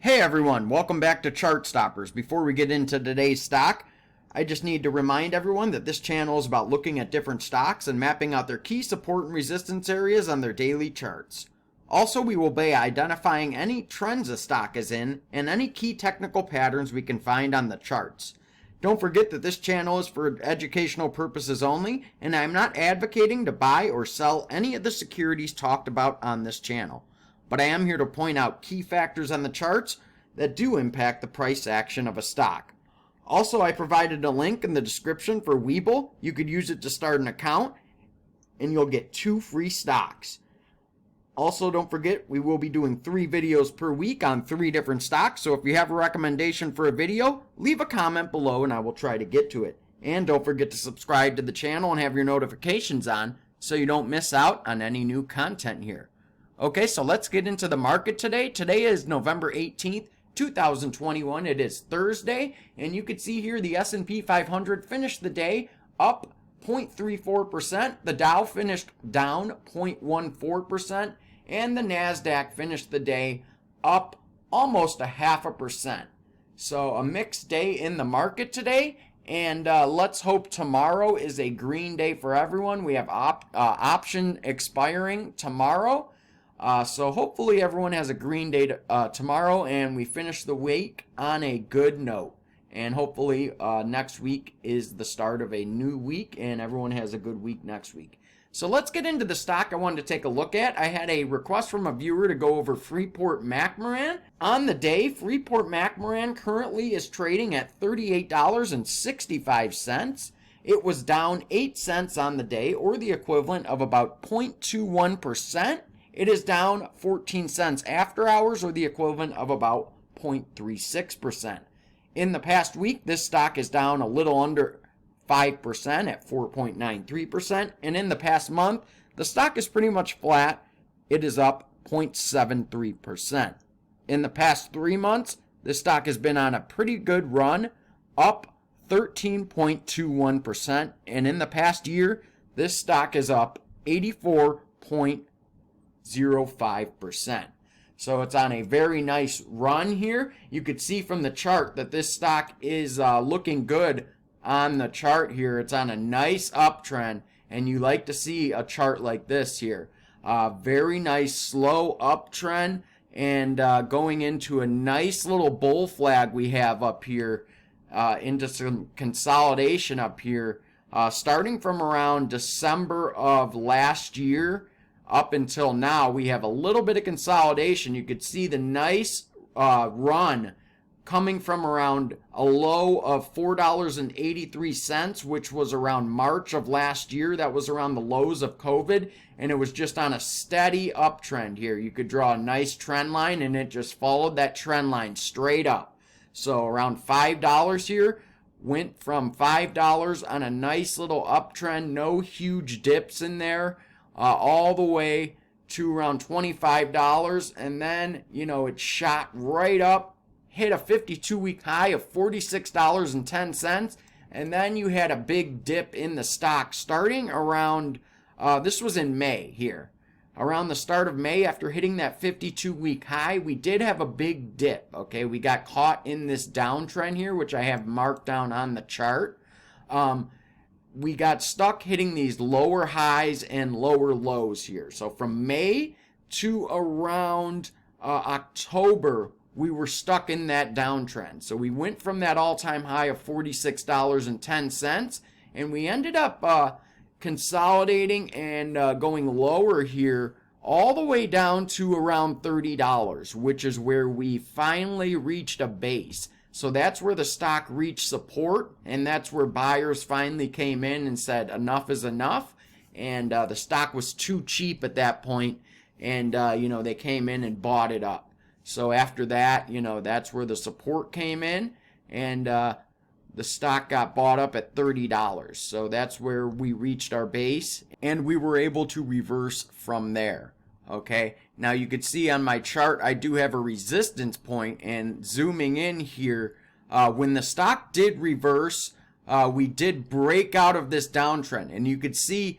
Hey everyone, welcome back to Chart Stoppers. Before we get into today's stock, I just need to remind everyone that this channel is about looking at different stocks and mapping out their key support and resistance areas on their daily charts. Also, we will be identifying any trends a stock is in and any key technical patterns we can find on the charts. Don't forget that this channel is for educational purposes only, and I'm not advocating to buy or sell any of the securities talked about on this channel. But I am here to point out key factors on the charts that do impact the price action of a stock. Also, I provided a link in the description for Webull. You could use it to start an account and you'll get 2 free stocks. Also, don't forget, we will be doing 3 videos per week on 3 different stocks. So if you have a recommendation for a video, leave a comment below and I will try to get to it. And don't forget to subscribe to the channel and have your notifications on so you don't miss out on any new content here. Okay, so let's get into the market today. Today is November 18th, 2021. It is Thursday, and you can see here the S&P 500 finished the day up 0.34%. The Dow finished down 0.14%, and the NASDAQ finished the day up almost 0.5%. So a mixed day in the market today, and let's hope tomorrow is a green day for everyone. We have option expiring tomorrow. So hopefully everyone has a green day tomorrow and we finish the week on a good note. And hopefully next week is the start of a new week and everyone has a good week next week. So let's get into the stock I wanted to take a look at. I had a request from a viewer to go over Freeport McMoran. On the day, Freeport McMoran currently is trading at $38.65. It was down 8 cents on the day, or the equivalent of about 0.21%. It is down 14 cents after hours, or the equivalent of about 0.36%. In the past week, this stock is down a little under 5% at 4.93%. And in the past month, the stock is pretty much flat. It is up 0.73%. In the past 3 months, this stock has been on a pretty good run, up 13.21%. And in the past year, this stock is up 84.05%. So it's on a very nice run here. You could see from the chart that this stock is looking good on the chart here. It's on a nice uptrend, and you like to see a chart like this here. Very nice slow uptrend, and going into a nice little bull flag we have up here, into some consolidation up here, starting from around December of last year. Up until now, we have a little bit of consolidation. You could see the nice run coming from around a low of $4.83, which was around March of last year. That was around the lows of COVID, and it was just on a steady uptrend here. You could draw a nice trend line, and it just followed that trend line straight up. So around $5 here, went from $5 on a nice little uptrend, no huge dips in there. All the way to around $25, and then it shot right up, hit a 52-week high of $46.10, and then you had a big dip in the stock starting around this was in May here. Around the start of May, after hitting that 52-week high, we did have a big dip. Okay, we got caught in this downtrend here, which I have marked down on the chart. We got stuck hitting these lower highs and lower lows here. So from May to around October, we were stuck in that downtrend. So we went from that all-time high of $46.10, and we ended up consolidating and going lower here all the way down to around $30, which is where we finally reached a base. So that's where the stock reached support, and that's where buyers finally came in and said enough is enough, and the stock was too cheap at that point, and they came in and bought it up. So after that, that's where the support came in, and the stock got bought up at $30. So that's where we reached our base, and we were able to reverse from there. Okay, now you could see on my chart I do have a resistance point, and zooming in here, when the stock did reverse, we did break out of this downtrend, and you could see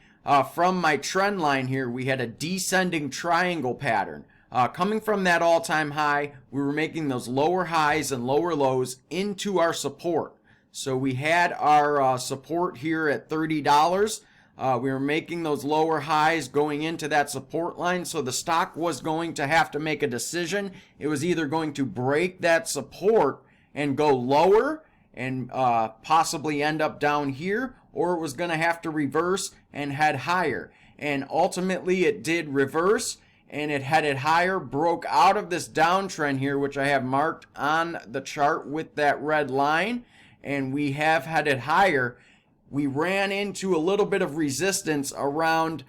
from my trend line here we had a descending triangle pattern. Coming from that all-time high, we were making those lower highs and lower lows into our support. So we had our support here at $30. We were making those lower highs going into that support line. So the stock was going to have to make a decision. It was either going to break that support and go lower and possibly end up down here, or it was going to have to reverse and head higher. And ultimately it did reverse, and it headed higher, broke out of this downtrend here, which I have marked on the chart with that red line, and we have headed higher. We ran into a little bit of resistance around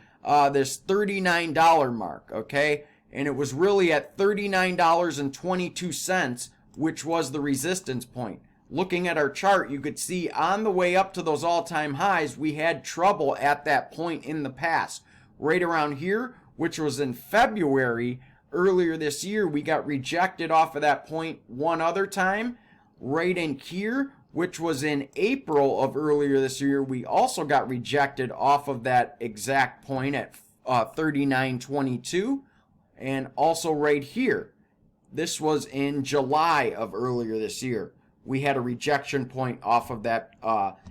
this $39 mark, okay? And it was really at $39.22, which was the resistance point. Looking at our chart, you could see on the way up to those all-time highs, we had trouble at that point in the past. Right around here, which was in February earlier this year, we got rejected off of that point one other time. Right in here, which was in April of earlier this year, we also got rejected off of that exact point at $39.22. And also right here, this was in July of earlier this year. We had a rejection point off of that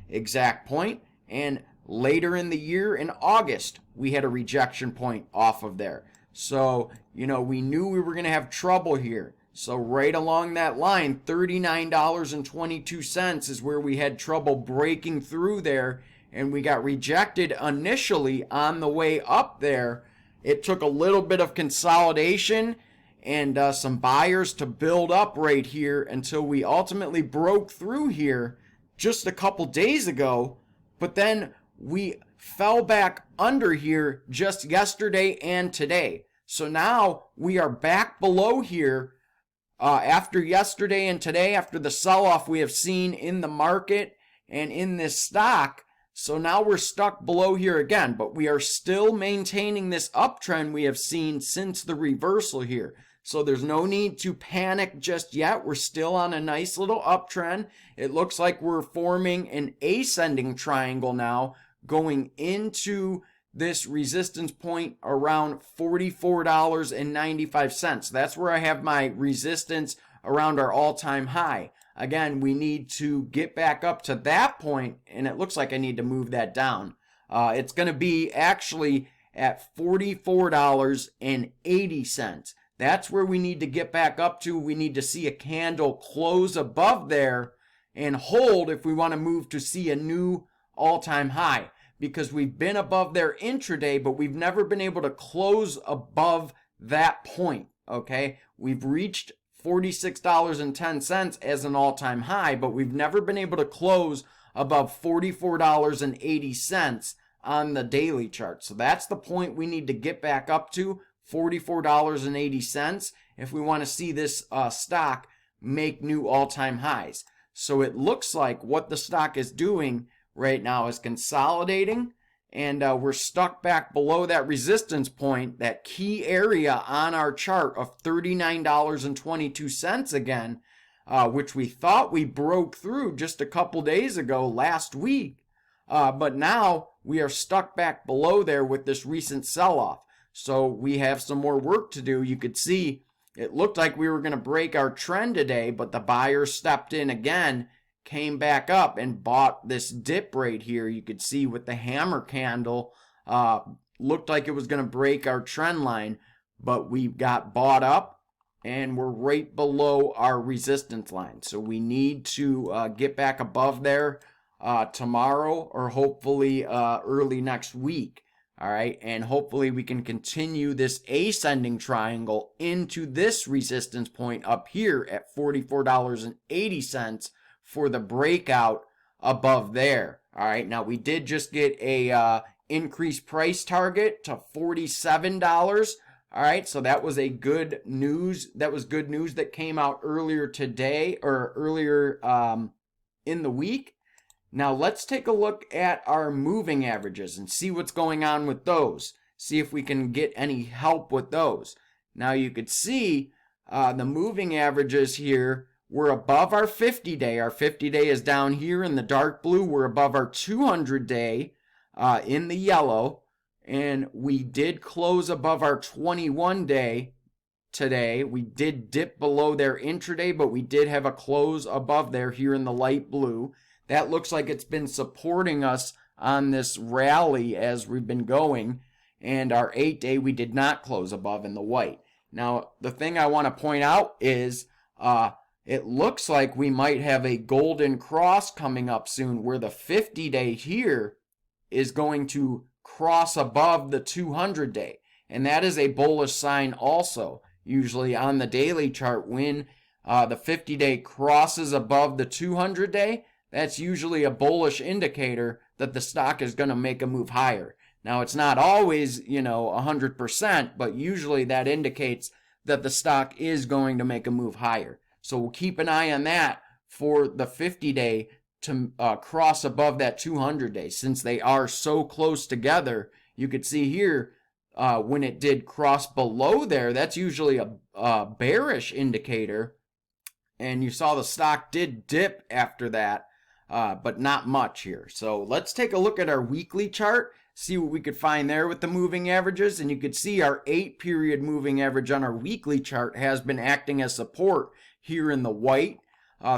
exact point. And later in the year, in August, we had a rejection point off of there. So, you know, we knew we were going to have trouble here. So right along that line, $39.22 is where we had trouble breaking through there, and we got rejected initially on the way up there. It took a little bit of consolidation and some buyers to build up right here until we ultimately broke through here just a couple days ago, but then we fell back under here just yesterday and today. So now we are back below here after yesterday and today, after the sell-off we have seen in the market and in this stock. So now we're stuck below here again, but we are still maintaining this uptrend we have seen since the reversal here. So there's no need to panic just yet. We're still on a nice little uptrend. It looks like we're forming an ascending triangle now, going into this resistance point around $44.95. That's where I have my resistance around our all-time high. Again, we need to get back up to that point, and it looks like I need to move that down. It's going to be actually at $44.80. That's where we need to get back up to. We need to see a candle close above there and hold if we want to move to see a new all-time high, because we've been above there intraday, but we've never been able to close above that point, okay? We've reached $46.10 as an all-time high, but we've never been able to close above $44.80 on the daily chart. So that's the point we need to get back up to, $44.80, if we want to see this stock make new all-time highs. So it looks like what the stock is doing right now is consolidating, and we're stuck back below that resistance point, that key area on our chart of $39.22 again, which we thought we broke through just a couple days ago last week. But now we are stuck back below there with this recent sell-off. So we have some more work to do. You could see it looked like we were going to break our trend today, but the buyers stepped in again, came back up and bought this dip right here. You could see with the hammer candle, looked like it was going to break our trend line, but we got bought up and we're right below our resistance line. So we need to get back above there tomorrow, or hopefully early next week. All right, and hopefully we can continue this ascending triangle into this resistance point up here at $44.80 for the breakout above there. All right, now we did just get a increased price target to $47. All right, so that was a good news. That was good news that came out earlier today, or earlier in the week. Now let's take a look at our moving averages and see what's going on with those. See if we can get any help with those. Now you could see the moving averages here, we're above our 50-day. Our 50-day is down here in the dark blue. We're above our 200-day in the yellow. And we did close above our 21-day today. We did dip below there intraday, but we did have a close above there here in the light blue. That looks like it's been supporting us on this rally as we've been going. And our 8-day, we did not close above in the white. Now, the thing I want to point out is it looks like we might have a golden cross coming up soon where the 50-day here is going to cross above the 200-day. And that is a bullish sign also. Usually on the daily chart, when the 50-day crosses above the 200-day, that's usually a bullish indicator that the stock is going to make a move higher. Now, it's not always, 100%, but usually that indicates that the stock is going to make a move higher. So we'll keep an eye on that for the 50-day to cross above that 200-day. Since they are so close together, you could see here when it did cross below there, that's usually a bearish indicator. And you saw the stock did dip after that, but not much here. So let's take a look at our weekly chart, see what we could find there with the moving averages. And you could see our 8-period moving average on our weekly chart has been acting as support here in the white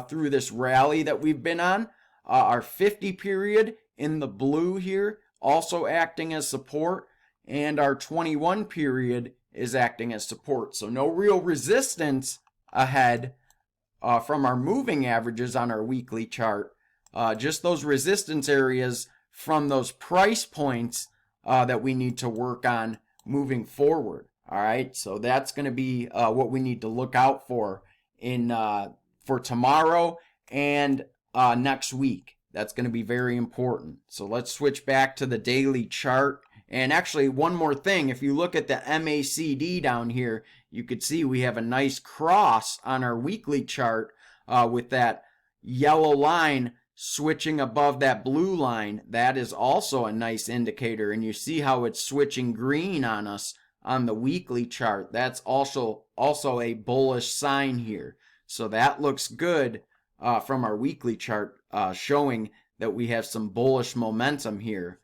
through this rally that we've been on. Our 50-period in the blue here also acting as support, and our 21-period is acting as support. So no real resistance ahead from our moving averages on our weekly chart. Just those resistance areas from those price points that we need to work on moving forward. All right, so that's going to be what we need to look out for for tomorrow and next week. That's going to be very important. So let's switch back to the daily chart. And actually, one more thing, if you look at the MACD down here, you could see we have a nice cross on our weekly chart with that yellow line switching above that blue line. That is also a nice indicator. And you see how it's switching green on us on the weekly chart. That's also a bullish sign here. So that looks good from our weekly chart, showing that we have some bullish momentum here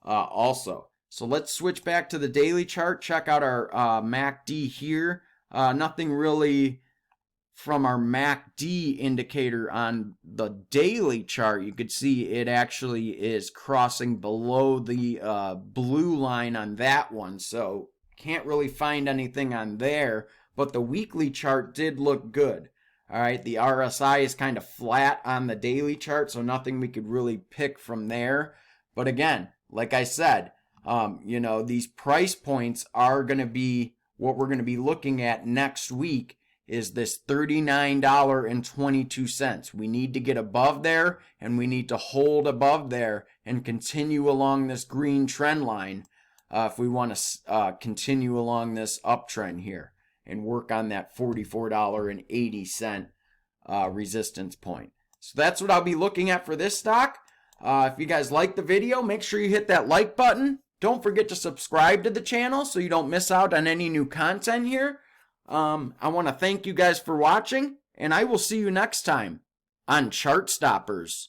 also. So let's switch back to the daily chart. Check out our MACD here. Nothing really from our MACD indicator on the daily chart. You could see it actually is crossing below the blue line on that one. So can't really find anything on there. But the weekly chart did look good. All right, the RSI is kind of flat on the daily chart, so nothing we could really pick from there. But again, like I said, these price points are going to be what we're going to be looking at next week is this $39.22. We need to get above there, and we need to hold above there and continue along this green trend line if we want to continue along this uptrend here and work on that $44.80 resistance point. So that's what I'll be looking at for this stock. If you guys like the video, make sure you hit that like button. Don't forget to subscribe to the channel so you don't miss out on any new content here. I want to thank you guys for watching, and I will see you next time on Chart Stoppers.